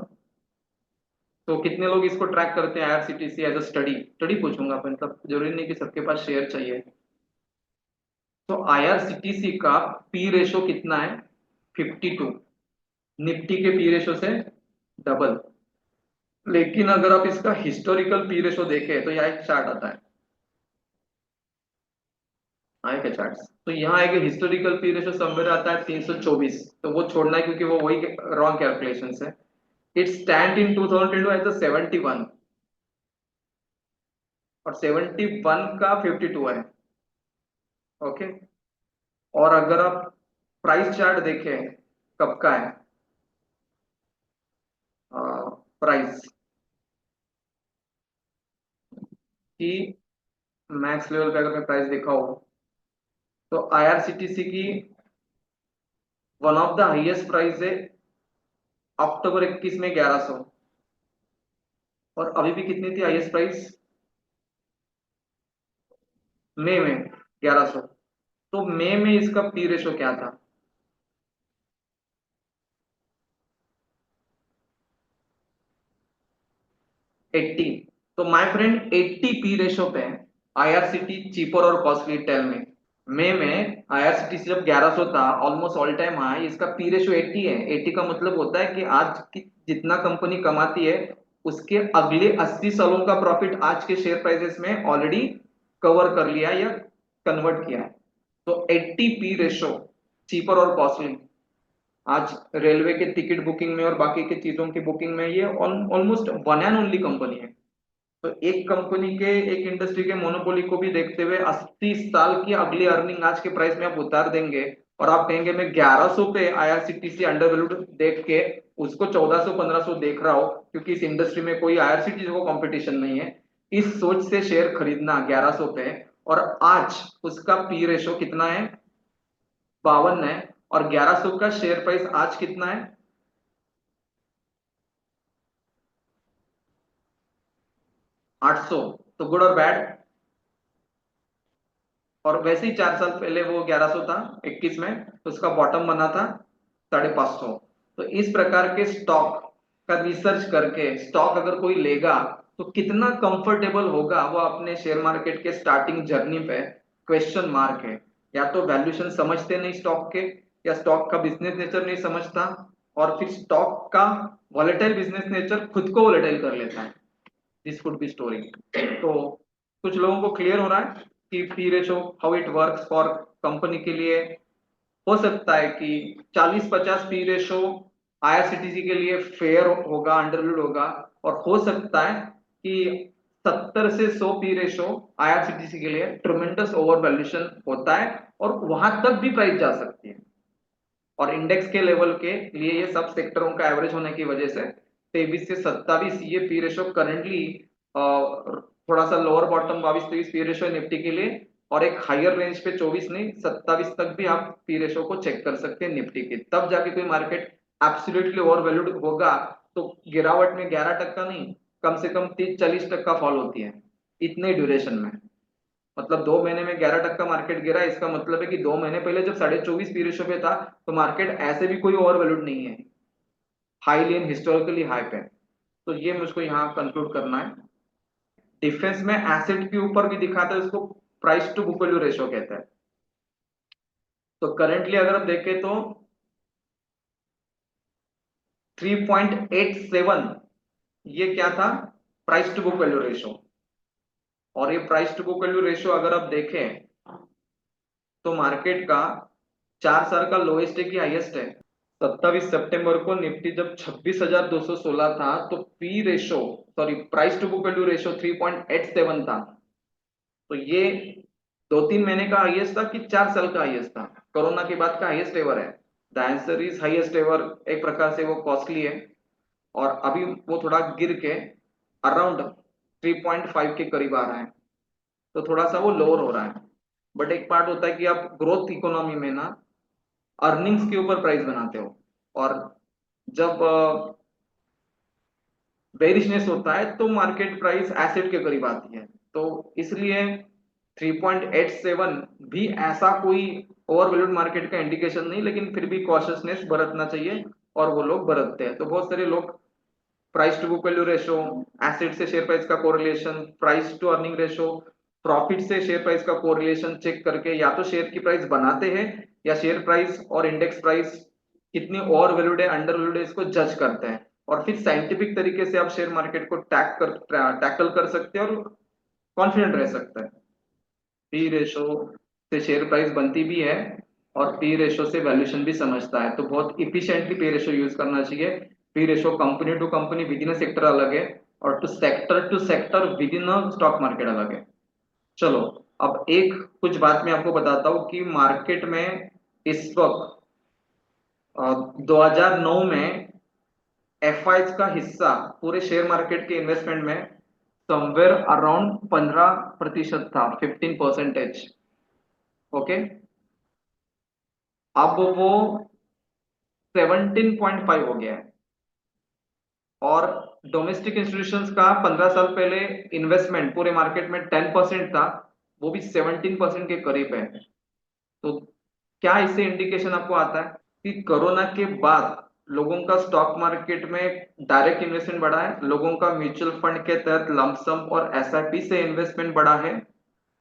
तो कितने लोग इसको ट्रैक करते हैं IRCTC as a study? Study पूछूंगा, मतलब जरूरी नहीं कि सबके पास शेयर चाहिए। तो आईआरसीटीसी का पी रेशो कितना है? 52। निफ्टी के पी रेशो से डबल। लेकिन अगर आप इसका हिस्टोरिकल पी रेशो देखें, तो यहाँ एक चार्ट आता है, आएगा चार्ट, तो यहाँ आएगा हिस्टोरिकल पी रेशो समवेयर आता है 324। तो वो छोड़ना है क्योंकि वो वही रॉन्ग कैलकुलेशन है। It stand in 2022 as a 71, और 71 का 52 है। ओके। और अगर आप प्राइस चार्ट देखें, कब का है प्राइस की, मैक्स लेवल पे अगर मैं प्राइस देखा हो, तो आईआरसीटीसी की one of the highest price है अक्टूबर 21 में 1100, और अभी भी कितनी थी हाईएस्ट प्राइस? मई में 1100। तो मई में इसका पी रेशो क्या था? 80। तो माय फ्रेंड 80 पी रेशो पे आईआरसीटी चीपर और कॉस्टली, टेल में। मई में आईआरसीटीसी जब 1100 था, ऑलमोस्ट ऑल टाइम हाई, इसका पी रेशो 80 है। 80 का मतलब होता है कि आज की जितना कंपनी कमाती है, उसके अगले 80 सालों का प्रॉफिट आज के शेयर प्राइसेस में ऑलरेडी कवर कर लिया या कन्वर्ट किया है। तो 80 पी रेशो, चीपर और कॉस्टली, आज रेलवे के टिकट बुकिंग में और बाकी के चीजों की बुकिंग में ये almost one and only company है। तो एक कंपनी के, एक इंडस्ट्री के मोनोपोली को भी देखते हुए 80 साल की अगली अर्निंग आज के प्राइस में आप उतार देंगे, और आप कहेंगे मैं 1100 पे आईआरसीटीसी अंडर वैल्यूड देख के उसको 1400-1500 देख रहा हूं, क्योंकि इस इंडस्ट्री में कोई आईआरसीटीसी को कंपटीशन नहीं है, इस सोच से शेयर खरीदना 1100 पे, और आज उसका पी रेशो कितना है? 52 है। और 1100 का शेयर प्राइस आज कितना है? 800। तो गुड और बैड? और वैसे ही 4 साल पहले वो 1100 था 21 में, तो उसका बॉटम बना था 550। तो इस प्रकार के स्टॉक का रिसर्च करके स्टॉक अगर कोई लेगा, तो कितना कंफर्टेबल होगा वो अपने शेयर मार्केट के स्टार्टिंग जर्नी पे, क्वेश्चन मार्क है। या तो वैल्यूएशन समझते नहीं स्टॉक के, या स्टॉक का बिजनेस नेचर नहीं समझता, और फिर स्टॉक का वॉलेटाइल बिजनेस नेचर खुद को वॉलेटाइल कर लेता है। This could be story. तो कुछ लोगों को क्लियर हो रहा है कि P ratio how it works for company के लिए हो सकता है कि 40-50 पी रेशो आईआरसीटीसी के लिए फेयर होगा, अंडरवैल्यूड होगा, और हो सकता है कि 70 से 100 पी रेशो आईआरसीटीसी के लिए ट्रमेंडस ओवर वैल्यूएशन होता है और वहां तक भी प्राइस जा सकती है। और इंडेक्स के लेवल के लिए ये सब सेक्टरों का एवरेज होने की वजह से 23 से 27 ये पी रेशो करंटली थोड़ा सा lower bottom 22-23 P ratio Nifty के लिए, और एक हायर रेंज पे 24 नहीं 27 तक भी आप पी रेशो को चेक कर सकते हैं निफ्टी के। तब जाके कोई मार्केट एब्सोल्युटली ओवर वैल्यूड होगा तो गिरावट में 11% नहीं, कम से कम 30-40% फॉल होती है इतने ड्यूरेशन में। मतलब 2 महीने में 11% मार्केट गिरा, इसका मतलब है कि 2 महीने पहले जब 24.5 पी रेशो पे था तो मार्केट ऐसे भी कोई ओवर वैल्यूड नहीं है, हाईली एंड हिस्टोरिकली हाई पे। तो ये मुझको यहाँ कंक्लूड करना है। डिफेंस में एसेट के ऊपर भी दिखाता है, उसको price to book value ratio कहते हैं। तो करेंटली अगर आप देखें तो 3.87 ये क्या था, price to book value ratio. और ये price to book value ratio अगर आप देखें तो मार्केट का 4 साल का लोएस्ट है कि हाईएस्ट है। 27 सितंबर को निफ्टी जब 26,216 था तो P ratio sorry price to book value ratio 3.87 था। तो ये 2-3 महीने का हाईएस्ट था कि 4 साल का हाईएस्ट था? कोरोना के बाद का हाईएस्ट एवर है। The answer is highest ever. एक प्रकार से वो कॉस्टली है और अभी वो थोड़ा गिर के अराउंड 3.5 के करीब आ रहा है, तो थोड़ा सा वो लोअर हो रहा है। बट एक पार्ट होता है कि आप ग्रोथ इकोनॉमी में ना अर्निंग्स के ऊपर प्राइस बनाते हो, और जब बेरिशनेस होता है तो मार्केट प्राइस एसेट के करीब आती है। तो इसलिए 3.87 भी ऐसा कोई ओवर वैल्यूड मार्केट का इंडिकेशन नहीं, लेकिन फिर भी कॉशियसनेस बरतना चाहिए और वो लोग बरतते हैं। तो बहुत सारे लोग price to book value ratio, asset से शेयर प्राइस का correlation, price to earning ratio, profit से शेयर प्राइस का कोरिलेशन चेक करके या तो शेयर की प्राइस बनाते हैं या शेयर प्राइस और इंडेक्स प्राइस कितनी ओवर वैल्यूड है, अंडर वैल्यूड है, इसको जज करते हैं। और फिर साइंटिफिक तरीके से आप शेयर मार्केट को टैकल कर सकते हैं और कॉन्फिडेंट रह सकते हैं। पी रेशो से शेयर प्राइस बनती भी है और पी रेशो से वैल्यूएशन भी समझता है, तो बहुत इफिशिएंटली पी रेशो यूज करना चाहिए। P ratio company to company within sector अलग है और to sector within stock market अलग है। चलो अब एक कुछ बात मैं आपको बताता हूँ कि मार्केट में इस वक्त 2009 में एफआईज का हिस्सा पूरे शेयर मार्केट के इन्वेस्टमेंट में समवेयर अराउंड 15% था, 15%। ओके, अब वो 17.5 हो गया है। और डोमेस्टिक इंस्टीट्यूशंस का 15 साल पहले इन्वेस्टमेंट पूरे मार्केट में 10% था, वो भी 17% के करीब है। तो क्या इससे इंडिकेशन आपको आता है कि कोरोना के बाद लोगों का स्टॉक मार्केट में डायरेक्ट इन्वेस्टमेंट बढ़ा है, लोगों का म्यूचुअल फंड के तहत लमसम और एसआईपी से इन्वेस्टमेंट बढ़ा है।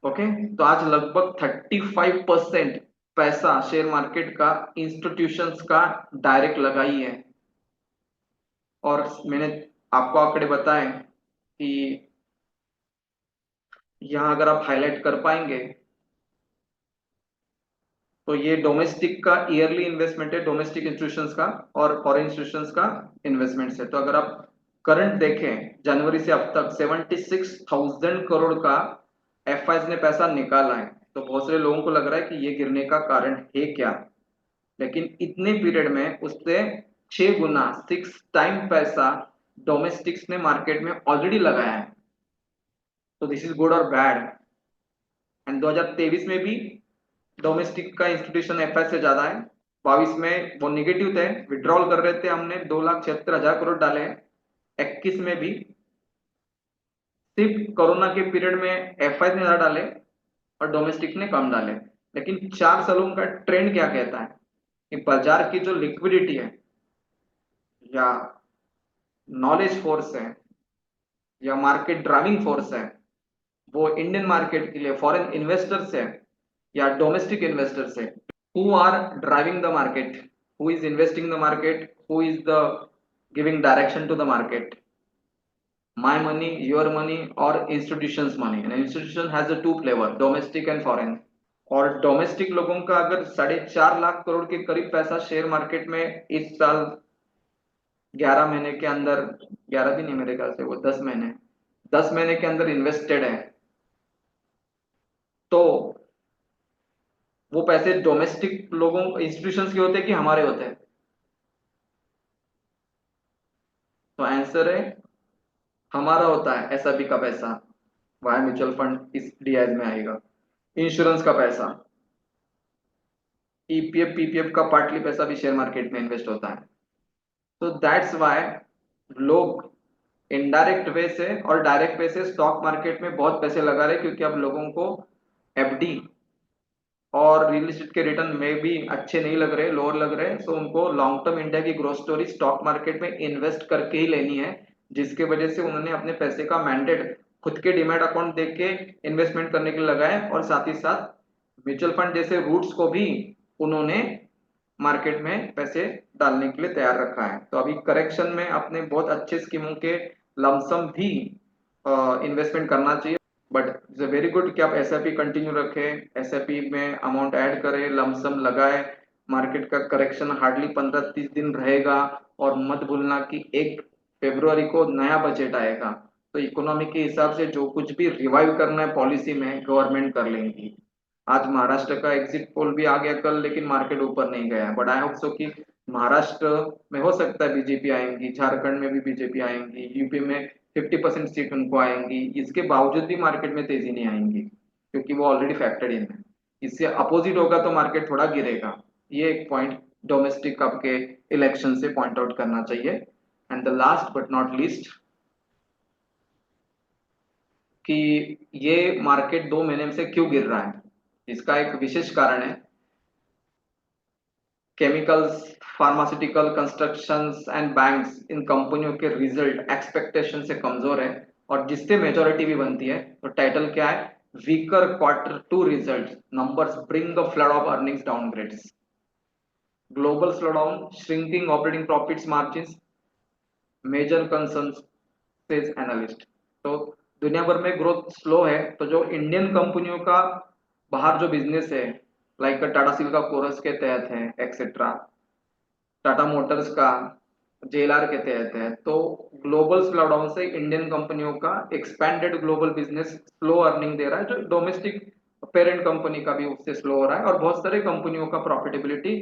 ओके, तो आज लगभग 35% पैसा शेयर मार्केट का इंस्टीट्यूशंस का डायरेक्ट लगा ही है। और मैंने आपको आंकड़े बताए कि यहाँ अगर आप हाईलाइट कर पाएंगे तो ये डोमेस्टिक का ईयरली इन्वेस्टमेंट है, डोमेस्टिक इंस्टीट्यूशंस का, और फॉरेन इंस्टीट्यूशंस का इन्वेस्टमेंट है। तो अगर आप करंट देखें जनवरी से अब तक 76,000 करोड़ का एफआईज ने पैसा निकाला है। तो बहुत सारे लोगों को लग रहा है कि ये गिरने का कारण है क्या, लेकिन इतने पीरियड में उससे 6 गुना 6 टाइम पैसा डोमेस्टिक्स ने मार्केट में ऑलरेडी लगाया है। तो दिस इज गुड और बैड। एंड 2023 में भी डोमेस्टिक का इंस्टीट्यूशन एफआई से ज्यादा है। 22 में वो निगेटिव थे, विड्रॉल कर रहे थे, हमने 2,76,000 करोड़ डाले। 21 में भी सिर्फ कोरोना के पीरियड में एफआई ने ज्यादा डाले और डोमेस्टिक ने कम डाले। लेकिन 4 सालों का ट्रेंड क्या कहता है कि बाजार की जो लिक्विडिटी है या नॉलेज फोर्स है या मार्केट ड्राइविंग फोर्स है, वो इंडियन मार्केट के लिए फॉरेन इन्वेस्टर्स है या डोमेस्टिक इन्वेस्टर्स है, who are driving the market, who is investing the market, who is the giving direction to the market? My money, your money, or institutions money? An institution has a two flavor, domestic and foreign. और डोमेस्टिक लोगों का अगर 4.5 लाख करोड़ के करीब पैसा शेयर मार्केट में इस साल 11 महीने के अंदर, 11 भी नहीं मेरे ख्याल से, वो 10 महीने, 10 महीने के अंदर इन्वेस्टेड है, तो वो पैसे डोमेस्टिक लोगों इंस्टीट्यूशंस के होते हैं कि हमारे होते हैं? तो आंसर है हमारा होता है। एसआईपी का पैसा वाया म्यूचुअल फंड इस डीआईज में आएगा। इंश्योरेंस का पैसा, ईपीएफ पीपीएफ का पार्टली पैसा भी शेयर मार्केट में इन्वेस्ट होता है। तो दैट्स वाई लोग इनडायरेक्ट वे से और डायरेक्ट वे से स्टॉक मार्केट में बहुत पैसे लगा रहे हैं, क्योंकि अब लोगों को एफडी और रियल एस्टेट के रिटर्न में भी अच्छे नहीं लग रहे, लोअर लग रहे हैं। सो उनको लॉन्ग टर्म इंडिया की ग्रोथ स्टोरी स्टॉक मार्केट में इन्वेस्ट करके ही लेनी है, जिसके वजह से उन्होंने अपने पैसे का मैंडेट खुद के डिमैट अकाउंट देख के इन्वेस्टमेंट करने के लिए लगाया, और साथ ही साथ म्यूचुअल फंड जैसे रूट्स को भी उन्होंने मार्केट में पैसे डालने के लिए तैयार रखा है। तो अभी करेक्शन में अपने बहुत अच्छे स्कीमों के लमसम भी इन्वेस्टमेंट करना चाहिए। बट इट्स वेरी गुड कि आप एसआईपी कंटिन्यू रखें, एसआईपी में अमाउंट ऐड करें, लमसम लगाए। मार्केट का करेक्शन हार्डली 15-30 दिन रहेगा, और मत भूलना कि 1 फरवरी को नया बजट आएगा, तो इकोनॉमी के हिसाब से जो कुछ भी रिवाइव करना है पॉलिसी में गवर्नमेंट कर लेंगी। आज महाराष्ट्र का एग्जिट पोल भी आ गया कल, लेकिन मार्केट ऊपर नहीं गया, बट आई होप सो कि महाराष्ट्र में हो सकता है बीजेपी आएंगी, झारखंड में भी बीजेपी आएंगी, यूपी में 50% सीट उनको आएंगी, इसके बावजूद भी मार्केट में तेजी नहीं आएंगी, क्योंकि वो ऑलरेडी फैक्टर्ड इन है। इससे अपोजिट होगा तो मार्केट थोड़ा गिरेगा। ये एक पॉइंट डोमेस्टिक आपके इलेक्शन से पॉइंट आउट करना चाहिए। And the last but not least, कि ये मार्केट 2 महीने से क्यों गिर रहा है, इसका एक विशेष कारण है। Chemicals, pharmaceutical, constructions and banks, इन कंपनियों के रिजल्ट एक्सपेक्टेशन से कमजोर है, और जिससे मेजोरिटी भी बनती है। तो टाइटल क्या है? Weaker Q2 result numbers bring the flood of earnings downgrades, global slowdown, shrinking operating profits margins, major concerns, says analyst. तो दुनिया भर में ग्रोथ स्लो है, तो जो इंडियन कंपनियों का बाहर जो बिजनेस है, लाइक टाटा स्टील का कोरस के तहत है एक्सेट्रा, टाटा मोटर्स का जेएलआर के तहत है, तो ग्लोबल स्लोडाउन से इंडियन कंपनियों का expanded global business slow earning दे रहा है, जो डोमेस्टिक पेरेंट कंपनी का भी उससे स्लो हो रहा है, और बहुत सारे कंपनियों का प्रॉफिटेबिलिटी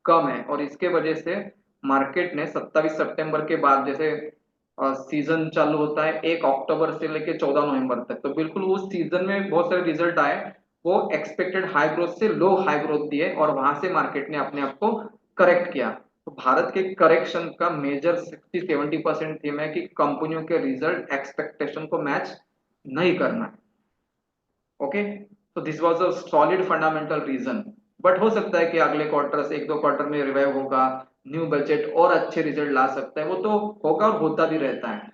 कम है। और इसके वजह से मार्केट ने 27 सितंबर के बाद, जैसे सीजन चालू होता है 1 अक्टूबर से लेकर 14 नवंबर तक, तो बिल्कुल उस सीजन में बहुत सारे रिजल्ट आए, वो एक्सपेक्टेड हाई ग्रोथ से लो हाई ग्रोथ दिए, और वहां से मार्केट ने अपने आप को करेक्ट किया। तो भारत के करेक्शन का मेजर 60-70% थीम है कि कंपनियों के रिजल्ट एक्सपेक्टेशन को मैच नहीं करना है। ओके, तो this was a solid fundamental reason. But हो सकता है कि अगले क्वार्टर से 1-2 क्वार्टर में रिवाइव होगा, न्यू बजट और अच्छे रिजल्ट ला सकता है, वो तो होगा और होता भी रहता है।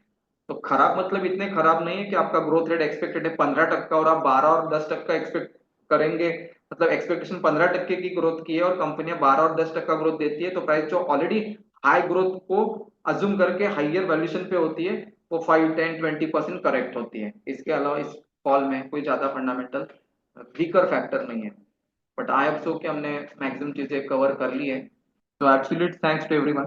तो खराब मतलब इतने खराब नहीं है कि आपका ग्रोथ रेट एक्सपेक्टेड है 15% और आप 12 और 10% एक्सपेक्ट करेंगे, मतलब एक्सपेक्टेशन 15% की ग्रोथ की है और कंपनियां 12 और 10% ग्रोथ देती है, तो प्राइस जो ऑलरेडी हाई ग्रोथ को अज्यूम करके हाइयर वैल्यूएशन पे होती है, वो 5-10-20% करेक्ट होती है। इसके अलावा इस फॉल में कोई ज्यादा फंडामेंटल वीकर फैक्टर नहीं है। बट आई होप सो कि हमने मैक्सिमम चीजें कवर कर ली है। तो एब्सोल्यूट थैंक्स टू एवरीवन।